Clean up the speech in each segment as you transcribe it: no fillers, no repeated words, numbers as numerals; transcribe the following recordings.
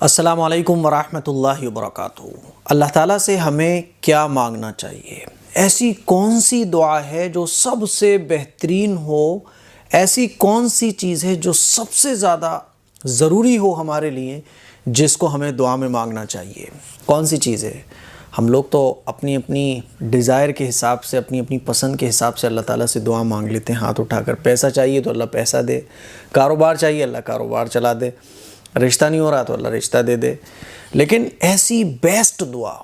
السلام علیکم ورحمۃ اللہ وبرکاتہ۔ اللہ تعالیٰ سے ہمیں کیا مانگنا چاہیے؟ ایسی کون سی دعا ہے جو سب سے بہترین ہو؟ ایسی کون سی چیز ہے جو سب سے زیادہ ضروری ہو ہمارے لیے، جس کو ہمیں دعا میں مانگنا چاہیے؟ کون سی چیز ہے؟ ہم لوگ تو اپنی اپنی ڈیزائر کے حساب سے، اپنی اپنی پسند کے حساب سے اللہ تعالیٰ سے دعا مانگ لیتے ہیں ہاتھ اٹھا کر۔ پیسہ چاہیے تو اللہ پیسہ دے، کاروبار چاہیے اللہ کاروبار چلا دے، رشتہ نہیں ہو رہا تو اللہ رشتہ دے دے۔ لیکن ایسی بیسٹ دعا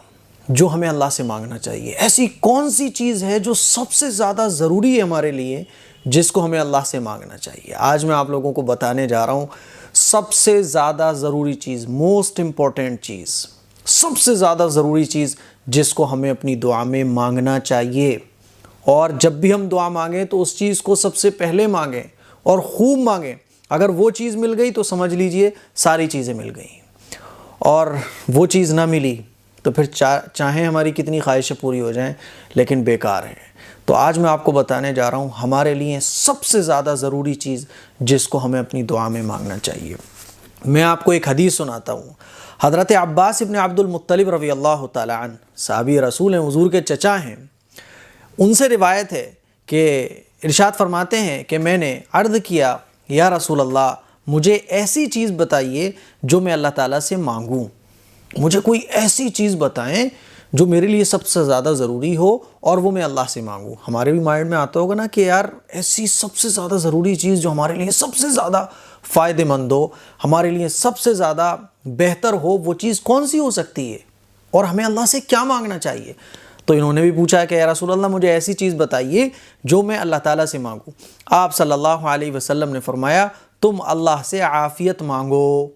جو ہمیں اللہ سے مانگنا چاہیے، ایسی کون سی چیز ہے جو سب سے زیادہ ضروری ہے ہمارے لیے، جس کو ہمیں اللہ سے مانگنا چاہیے؟ آج میں آپ لوگوں کو بتانے جا رہا ہوں سب سے زیادہ ضروری چیز، موسٹ امپورٹنٹ چیز، سب سے زیادہ ضروری چیز جس کو ہمیں اپنی دعا میں مانگنا چاہیے۔ اور جب بھی ہم دعا مانگیں تو اس چیز کو سب سے پہلے مانگیں اور خوب مانگیں۔ اگر وہ چیز مل گئی تو سمجھ لیجئے ساری چیزیں مل گئیں، اور وہ چیز نہ ملی تو پھر چاہیں ہماری کتنی خواہشیں پوری ہو جائیں لیکن بیکار ہیں۔ تو آج میں آپ کو بتانے جا رہا ہوں ہمارے لیے سب سے زیادہ ضروری چیز جس کو ہمیں اپنی دعا میں مانگنا چاہیے۔ میں آپ کو ایک حدیث سناتا ہوں۔ حضرت عباس ابن عبد المطلب رضی اللہ تعالیٰ عنہ، صحابی رسول ہیں، حضور کے چچا ہیں، ان سے روایت ہے کہ ارشاد فرماتے ہیں کہ میں نے عرض کیا یا رسول اللہ، مجھے ایسی چیز بتائیے جو میں اللہ تعالیٰ سے مانگوں، مجھے کوئی ایسی چیز بتائیں جو میرے لیے سب سے زیادہ ضروری ہو اور وہ میں اللہ سے مانگوں۔ ہمارے بھی مائنڈ میں آتا ہوگا نا کہ یار ایسی سب سے زیادہ ضروری چیز جو ہمارے لیے سب سے زیادہ فائدہ مند ہو، ہمارے لیے سب سے زیادہ بہتر ہو، وہ چیز کون سی ہو سکتی ہے اور ہمیں اللہ سے کیا مانگنا چاہیے؟ تو انہوں نے بھی پوچھا کہ یا رسول اللہ مجھے ایسی چیز بتائیے جو میں اللہ تعالیٰ سے مانگوں۔ آپ صلی اللہ علیہ وسلم نے فرمایا تم اللہ سے عافیت مانگو،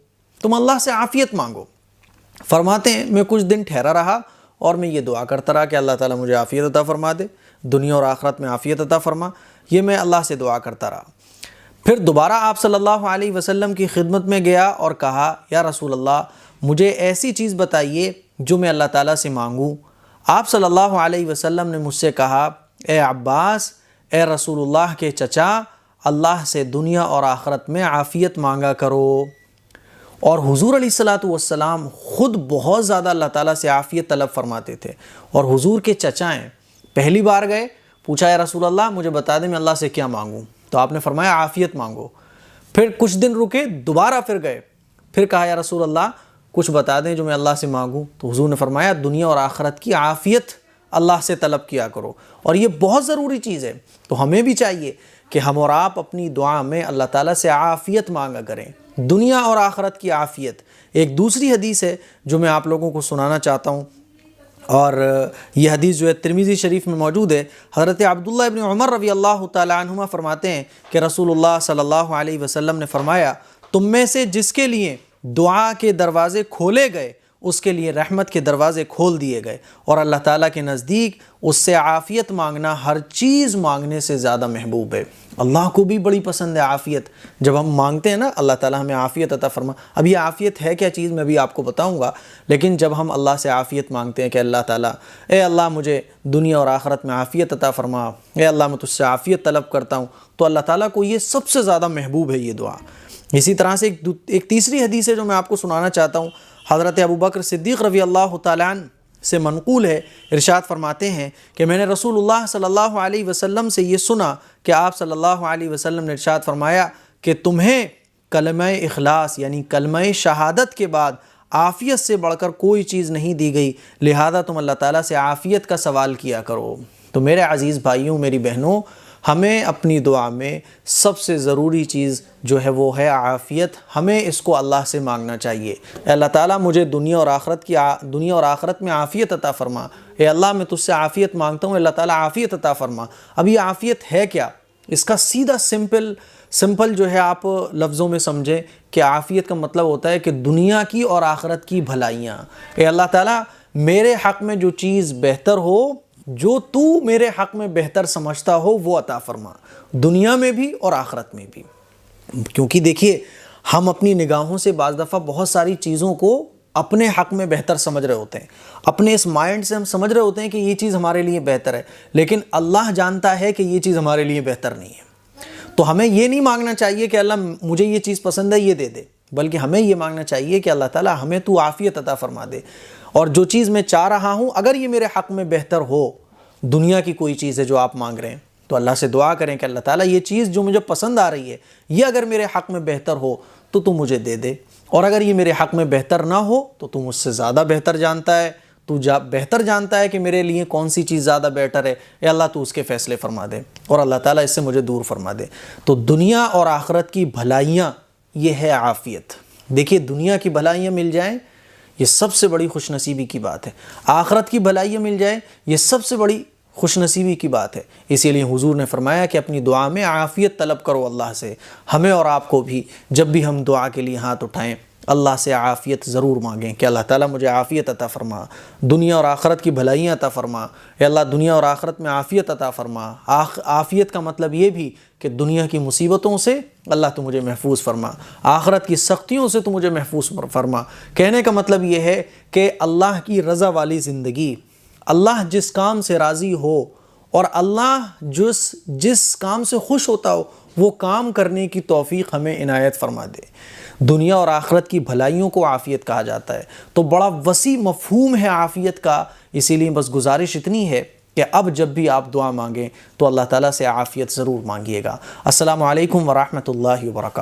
تم اللہ سے عافیت مانگو۔ فرماتے ہیں میں کچھ دن ٹھہرا رہا اور میں یہ دعا کرتا رہا کہ اللہ تعالیٰ مجھے عافیت عطا فرما دے، دنیا اور آخرت میں عافیت عطا فرما، یہ میں اللہ سے دعا کرتا رہا۔ پھر دوبارہ آپ صلی اللہ علیہ وسلم کی خدمت میں گیا اور کہا یا رسول اللہ مجھے ایسی چیز بتائیے جو میں اللہ تعالیٰ سے مانگوں۔ آپ صلی اللہ علیہ وسلم نے مجھ سے کہا اے عباس، اے رسول اللہ کے چچا، اللہ سے دنیا اور آخرت میں عافیت مانگا کرو۔ اور حضور علیہ الصلوۃ والسلام خود بہت زیادہ اللہ تعالیٰ سے عافیت طلب فرماتے تھے، اور حضور کے چچا ہیں، پہلی بار گئے، پوچھا یا رسول اللہ مجھے بتا دیں میں اللہ سے کیا مانگوں، تو آپ نے فرمایا عافیت مانگو۔ پھر کچھ دن رکے، دوبارہ پھر گئے، پھر کہا یا رسول اللہ کچھ بتا دیں جو میں اللہ سے مانگوں، تو حضور نے فرمایا دنیا اور آخرت کی عافیت اللہ سے طلب کیا کرو، اور یہ بہت ضروری چیز ہے۔ تو ہمیں بھی چاہیے کہ ہم اور آپ اپنی دعا میں اللہ تعالیٰ سے عافیت مانگا کریں، دنیا اور آخرت کی عافیت۔ ایک دوسری حدیث ہے جو میں آپ لوگوں کو سنانا چاہتا ہوں، اور یہ حدیث جو ہے ترمذی شریف میں موجود ہے۔ حضرت عبداللہ ابن عمر رضی اللہ تعالیٰ عنہما فرماتے ہیں کہ رسول اللہ صلی اللہ علیہ وسلم نے فرمایا تم میں سے جس کے لیے دعا کے دروازے کھولے گئے اس کے لیے رحمت کے دروازے کھول دیے گئے، اور اللہ تعالیٰ کے نزدیک اس سے عافیت مانگنا ہر چیز مانگنے سے زیادہ محبوب ہے۔ اللہ کو بھی بڑی پسند ہے عافیت۔ جب ہم مانگتے ہیں نا اللہ تعالیٰ ہمیں عافیت عطا فرما، اب یہ عافیت ہے کیا چیز میں بھی آپ کو بتاؤں گا، لیکن جب ہم اللہ سے عافیت مانگتے ہیں کہ اللہ تعالیٰ اے اللہ مجھے دنیا اور آخرت میں عافیت عطا فرما، اے اللہ میں تجھ سے عافیت طلب کرتا ہوں، تو اللہ تعالیٰ کو یہ سب سے زیادہ محبوب ہے یہ دعا۔ اسی طرح سے ایک تیسری حدیث ہے جو میں آپ کو سنانا چاہتا ہوں۔ حضرت ابوبکر صدیق رضی اللہ تعالیٰ عنہ سے منقول ہے، ارشاد فرماتے ہیں کہ میں نے رسول اللہ صلی اللہ علیہ وسلم سے یہ سنا کہ آپ صلی اللہ علیہ وسلم نے ارشاد فرمایا کہ تمہیں کلمہ اخلاص یعنی کلمہ شہادت کے بعد عافیت سے بڑھ کر کوئی چیز نہیں دی گئی، لہذا تم اللہ تعالیٰ سے عافیت کا سوال کیا کرو۔ تو میرے عزیز بھائیوں، میری بہنوں، ہمیں اپنی دعا میں سب سے ضروری چیز جو ہے وہ ہے عافیت۔ ہمیں اس کو اللہ سے مانگنا چاہیے، اے اللہ تعالیٰ مجھے دنیا اور آخرت میں عافیت عطا فرما، اے اللہ میں تجھ سے عافیت مانگتا ہوں، اللہ تعالیٰ عافیت عطا فرما۔ اب یہ عافیت ہے کیا؟ اس کا سیدھا سمپل جو ہے آپ لفظوں میں سمجھیں کہ عافیت کا مطلب ہوتا ہے کہ دنیا کی اور آخرت کی بھلائیاں، اے اللہ تعالیٰ میرے حق میں جو چیز بہتر ہو، جو تو میرے حق میں بہتر سمجھتا ہو وہ عطا فرما، دنیا میں بھی اور آخرت میں بھی۔ کیونکہ دیکھیے ہم اپنی نگاہوں سے بعض دفعہ بہت ساری چیزوں کو اپنے حق میں بہتر سمجھ رہے ہوتے ہیں، اپنے اس مائنڈ سے ہم سمجھ رہے ہوتے ہیں کہ یہ چیز ہمارے لیے بہتر ہے، لیکن اللہ جانتا ہے کہ یہ چیز ہمارے لیے بہتر نہیں ہے۔ تو ہمیں یہ نہیں مانگنا چاہیے کہ اللہ مجھے یہ چیز پسند ہے یہ دے دے، بلکہ ہمیں یہ مانگنا چاہیے کہ اللہ تعالیٰ ہمیں تو عافیت عطا فرما دے، اور جو چیز میں چاہ رہا ہوں اگر یہ میرے حق میں بہتر ہو، دنیا کی کوئی چیز ہے جو آپ مانگ رہے ہیں، تو اللہ سے دعا کریں کہ اللہ تعالیٰ یہ چیز جو مجھے پسند آ رہی ہے یہ اگر میرے حق میں بہتر ہو تو تو مجھے دے دے، اور اگر یہ میرے حق میں بہتر نہ ہو تو مجھ سے زیادہ بہتر جانتا ہے، بہتر جانتا ہے کہ میرے لیے کون سی چیز زیادہ بیٹر ہے، اے اللہ تو اس کے فیصلے فرما دے، اور اللہ تعالیٰ اس سے مجھے دور فرما دے۔ تو دنیا اور آخرت کی بھلائیاں یہ ہے عافیت۔ دیکھیے دنیا کی بھلائیاں مل جائیں یہ سب سے بڑی خوش نصیبی کی بات ہے، آخرت کی بھلائیاں مل جائیں یہ سب سے بڑی خوش نصیبی کی بات ہے۔ اسی لیے حضور نے فرمایا کہ اپنی دعا میں عافیت طلب کرو اللہ سے۔ ہمیں اور آپ کو بھی جب بھی ہم دعا کے لیے ہاتھ اٹھائیں اللہ سے عافیت ضرور مانگیں کہ اللہ تعالیٰ مجھے عافیت عطا فرما، دنیا اور آخرت کی بھلائیاں عطا فرما، اے اللہ دنیا اور آخرت میں عافیت عطا فرما۔ عافیت کا مطلب یہ بھی کہ دنیا کی مصیبتوں سے اللہ تو مجھے محفوظ فرما، آخرت کی سختیوں سے تو مجھے محفوظ فرما۔ کہنے کا مطلب یہ ہے کہ اللہ کی رضا والی زندگی، اللہ جس کام سے راضی ہو اور اللہ جس کام سے خوش ہوتا ہو وہ کام کرنے کی توفیق ہمیں عنایت فرما دے۔ دنیا اور آخرت کی بھلائیوں کو عافیت کہا جاتا ہے، تو بڑا وسیع مفہوم ہے عافیت کا۔ اسی لیے بس گزارش اتنی ہے کہ اب جب بھی آپ دعا مانگیں تو اللہ تعالیٰ سے عافیت ضرور مانگیے گا۔ السلام علیکم ورحمۃ اللہ وبرکاتہ۔